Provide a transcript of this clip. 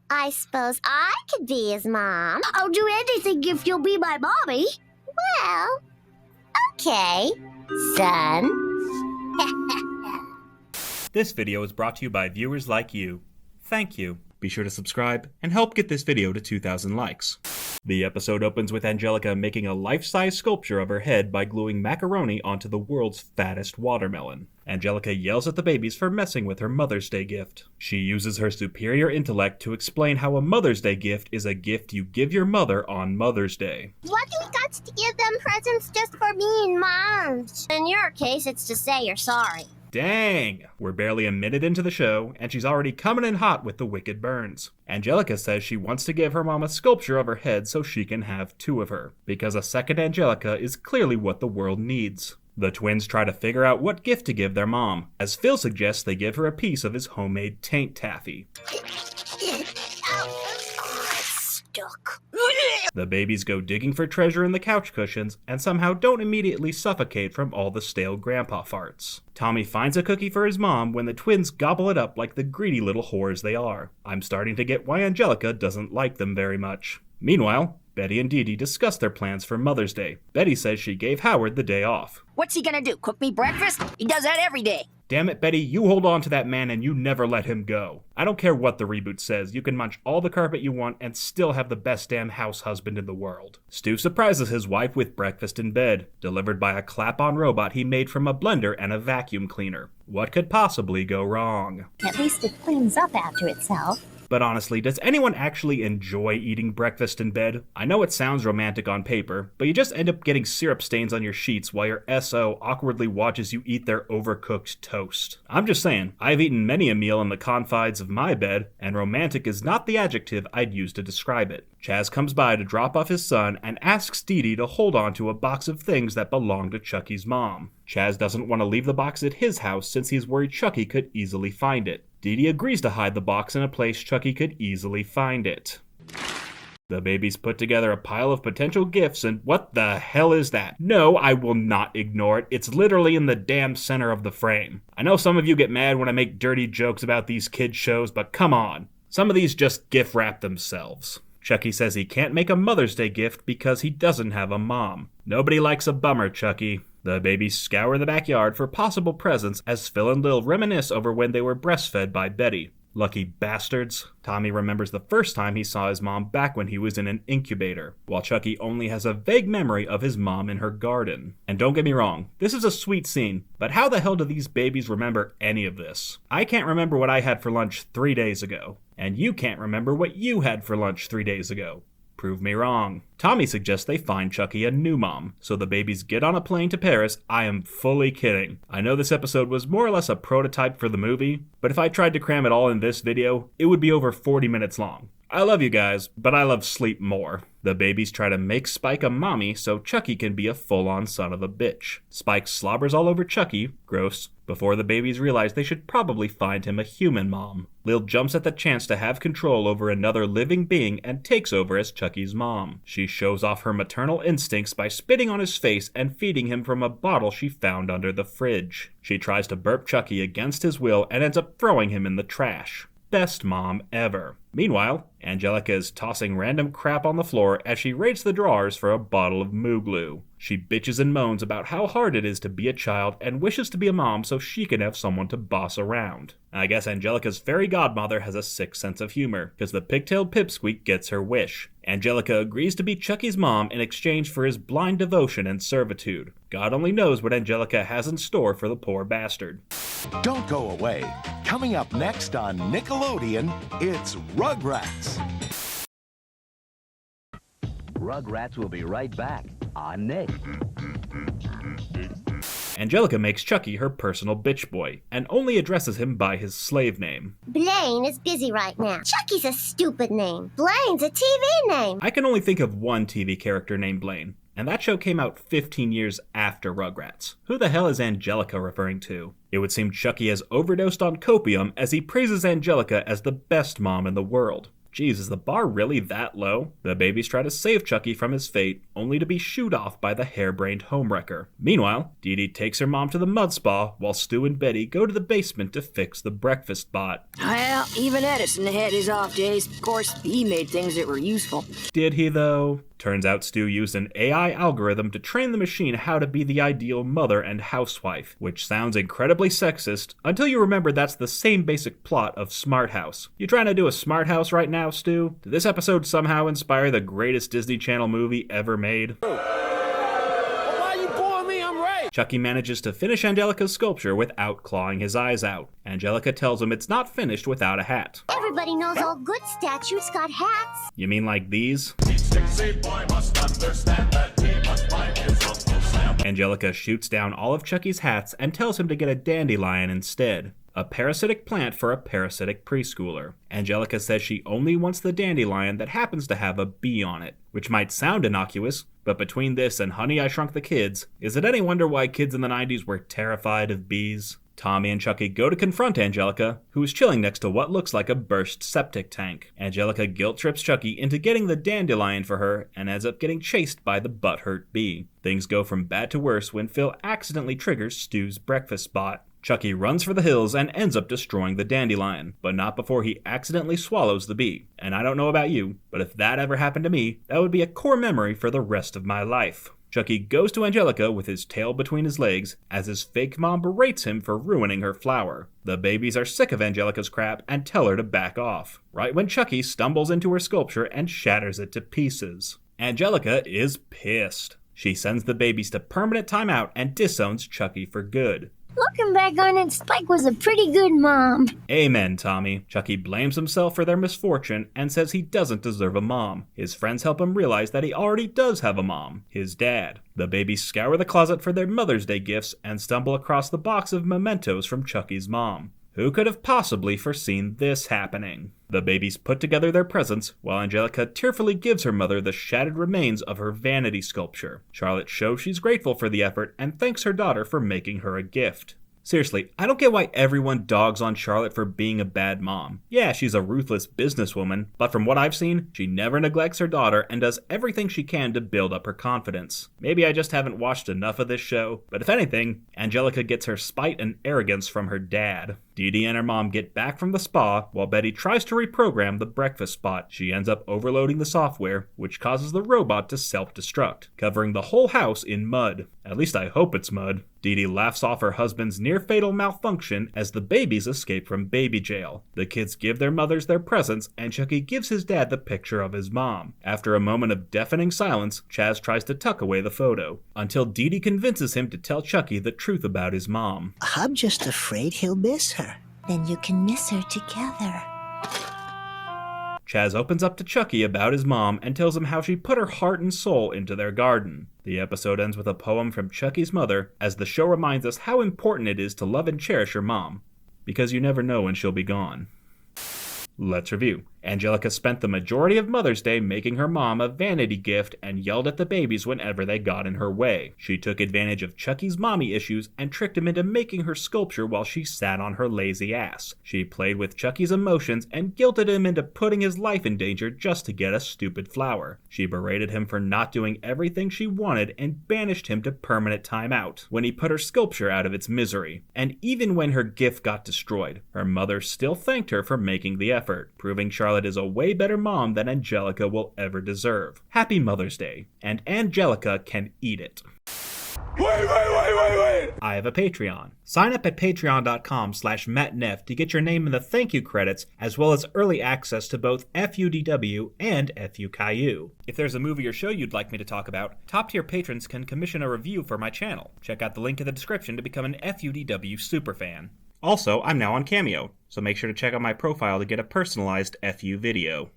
I suppose I could be his mom. I'll do anything if you'll be my mommy. Well, okay, son. This video is brought to you by viewers like you. Thank you. Be sure to subscribe and help get this video to 2,000 likes. The episode opens with Angelica making a life-size sculpture of her head by gluing macaroni onto the world's fattest watermelon. Angelica yells at the babies for messing with her Mother's Day gift. She uses her superior intellect to explain how a Mother's Day gift is a gift you give your mother on Mother's Day. What do we got to give them presents just for being moms? In your case, it's to say you're sorry. Dang! We're barely a minute into the show, and she's already coming in hot with the wicked burns. Angelica says she wants to give her mom a sculpture of her head so she can have two of her, because a second Angelica is clearly what the world needs. The twins try to figure out what gift to give their mom, as Phil suggests they give her a piece of his homemade taint taffy. Stuck. The babies go digging for treasure in the couch cushions and somehow don't immediately suffocate from all the stale grandpa farts. Tommy finds a cookie for his mom when the twins gobble it up like the greedy little whores they are. I'm starting to get why Angelica doesn't like them very much. Meanwhile, Betty and Dee Dee discuss their plans for Mother's Day. Betty says she gave Howard the day off. What's he gonna do, cook me breakfast? He does that every day. Damn it, Betty, you hold on to that man and you never let him go. I don't care what the reboot says, you can munch all the carpet you want and still have the best damn house husband in the world. Stu surprises his wife with breakfast in bed, delivered by a clap-on robot he made from a blender and a vacuum cleaner. What could possibly go wrong? At least it cleans up after itself. But honestly, does anyone actually enjoy eating breakfast in bed? I know it sounds romantic on paper, but you just end up getting syrup stains on your sheets while your SO awkwardly watches you eat their overcooked toast. I'm just saying, I've eaten many a meal in the confines of my bed, and romantic is not the adjective I'd use to describe it. Chaz comes by to drop off his son and asks Dee Dee to hold on to a box of things that belong to Chucky's mom. Chaz doesn't want to leave the box at his house since he's worried Chucky could easily find it. Dee Dee agrees to hide the box in a place Chucky could easily find it. The babies put together a pile of potential gifts and what the hell is that? No, I will not ignore it. It's literally in the damn center of the frame. I know some of you get mad when I make dirty jokes about these kids shows, but come on. Some of these just gift wrap themselves. Chucky says he can't make a Mother's Day gift because he doesn't have a mom. Nobody likes a bummer, Chucky. The babies scour the backyard for possible presents as Phil and Lil reminisce over when they were breastfed by Betty. Lucky bastards. Tommy remembers the first time he saw his mom back when he was in an incubator, while Chucky only has a vague memory of his mom in her garden. And don't get me wrong, this is a sweet scene, but how the hell do these babies remember any of this? I can't remember what I had for lunch 3 days ago, and you can't remember what you had for lunch 3 days ago. Prove me wrong. Tommy suggests they find Chucky a new mom, so the babies get on a plane to Paris. I am fully kidding. I know this episode was more or less a prototype for the movie, but if I tried to cram it all in this video, it would be over 40 minutes long. I love you guys, but I love sleep more. The babies try to make Spike a mommy so Chucky can be a full-on son of a bitch. Spike slobbers all over Chucky, gross, before the babies realize they should probably find him a human mom. Lil jumps at the chance to have control over another living being and takes over as Chucky's mom. She shows off her maternal instincts by spitting on his face and feeding him from a bottle she found under the fridge. She tries to burp Chucky against his will and ends up throwing him in the trash. Best mom ever. Meanwhile, Angelica is tossing random crap on the floor as she raids the drawers for a bottle of Moo Glue. She bitches and moans about how hard it is to be a child and wishes to be a mom so she can have someone to boss around. I guess Angelica's fairy godmother has a sick sense of humor, because the pigtailed pipsqueak gets her wish. Angelica agrees to be Chucky's mom in exchange for his blind devotion and servitude. God only knows what Angelica has in store for the poor bastard. Don't go away. Coming up next on Nickelodeon, it's Rugrats. Rugrats will be right back on Nick. Angelica makes Chucky her personal bitch boy, and only addresses him by his slave name. Blaine is busy right now. Chucky's a stupid name. Blaine's a TV name. I can only think of one TV character named Blaine, and that show came out 15 years after Rugrats. Who the hell is Angelica referring to? It would seem Chucky has overdosed on copium as he praises Angelica as the best mom in the world. Geez, is the bar really that low? The babies try to save Chucky from his fate, only to be shooed off by the harebrained homewrecker. Meanwhile, Dee Dee takes her mom to the mud spa, while Stu and Betty go to the basement to fix the breakfast bot. Well, even Edison had his off days. Of course, he made things that were useful. Did he, though? Turns out Stu used an AI algorithm to train the machine how to be the ideal mother and housewife, which sounds incredibly sexist, until you remember that's the same basic plot of Smart House. You trying to do a Smart House right now, Stu? Did this episode somehow inspire the greatest Disney Channel movie ever made? Chucky manages to finish Angelica's sculpture without clawing his eyes out. Angelica tells him it's not finished without a hat. Everybody knows all good statues got hats. You mean like these? Angelica shoots down all of Chucky's hats and tells him to get a dandelion instead. A parasitic plant for a parasitic preschooler. Angelica says she only wants the dandelion that happens to have a bee on it, which might sound innocuous, but between this and Honey, I Shrunk the Kids, is it any wonder why kids in the 90s were terrified of bees? Tommy and Chucky go to confront Angelica, who is chilling next to what looks like a burst septic tank. Angelica guilt trips Chucky into getting the dandelion for her and ends up getting chased by the butthurt bee. Things go from bad to worse when Phil accidentally triggers Stu's breakfast spot. Chucky runs for the hills and ends up destroying the dandelion, but not before he accidentally swallows the bee. And I don't know about you, but if that ever happened to me, that would be a core memory for the rest of my life. Chucky goes to Angelica with his tail between his legs as his fake mom berates him for ruining her flower. The babies are sick of Angelica's crap and tell her to back off, right when Chucky stumbles into her sculpture and shatters it to pieces. Angelica is pissed. She sends the babies to permanent timeout and disowns Chucky for good. Looking back on it, Spike was a pretty good mom. Amen, Tommy. Chucky blames himself for their misfortune and says he doesn't deserve a mom. His friends help him realize that he already does have a mom, his dad. The babies scour the closet for their Mother's Day gifts and stumble across the box of mementos from Chucky's mom. Who could have possibly foreseen this happening? The babies put together their presents, while Angelica tearfully gives her mother the shattered remains of her vanity sculpture. Charlotte shows she's grateful for the effort and thanks her daughter for making her a gift. Seriously, I don't get why everyone dogs on Charlotte for being a bad mom. Yeah, she's a ruthless businesswoman, but from what I've seen, she never neglects her daughter and does everything she can to build up her confidence. Maybe I just haven't watched enough of this show, but if anything, Angelica gets her spite and arrogance from her dad. Dee Dee and her mom get back from the spa while Betty tries to reprogram the breakfast spot. She ends up overloading the software, which causes the robot to self-destruct, covering the whole house in mud. At least I hope it's mud. Dee Dee laughs off her husband's near-fatal malfunction as the babies escape from baby jail. The kids give their mothers their presents, and Chucky gives his dad the picture of his mom. After a moment of deafening silence, Chaz tries to tuck away the photo, until Dee Dee convinces him to tell Chucky the truth about his mom. I'm just afraid he'll miss her. Then you can miss her together. Chaz opens up to Chucky about his mom and tells him how she put her heart and soul into their garden. The episode ends with a poem from Chucky's mother, as the show reminds us how important it is to love and cherish your mom, because you never know when she'll be gone. Let's review. Angelica spent the majority of Mother's Day making her mom a vanity gift and yelled at the babies whenever they got in her way. She took advantage of Chucky's mommy issues and tricked him into making her sculpture while she sat on her lazy ass. She played with Chucky's emotions and guilted him into putting his life in danger just to get a stupid flower. She berated him for not doing everything she wanted and banished him to permanent timeout when he put her sculpture out of its misery. And even when her gift got destroyed, her mother still thanked her for making the effort, proving Charlotte is a way better mom than Angelica will ever deserve. Happy Mother's Day, and Angelica can eat it. Wait! I have a Patreon. Sign up at patreon.com/mattneff to get your name in the thank you credits, as well as early access to both FUDW and FU Caillou. If there's a movie or show you'd like me to talk about, top-tier patrons can commission a review for my channel. Check out the link in the description to become an FUDW superfan. Also, I'm now on Cameo, so make sure to check out my profile to get a personalized FU video.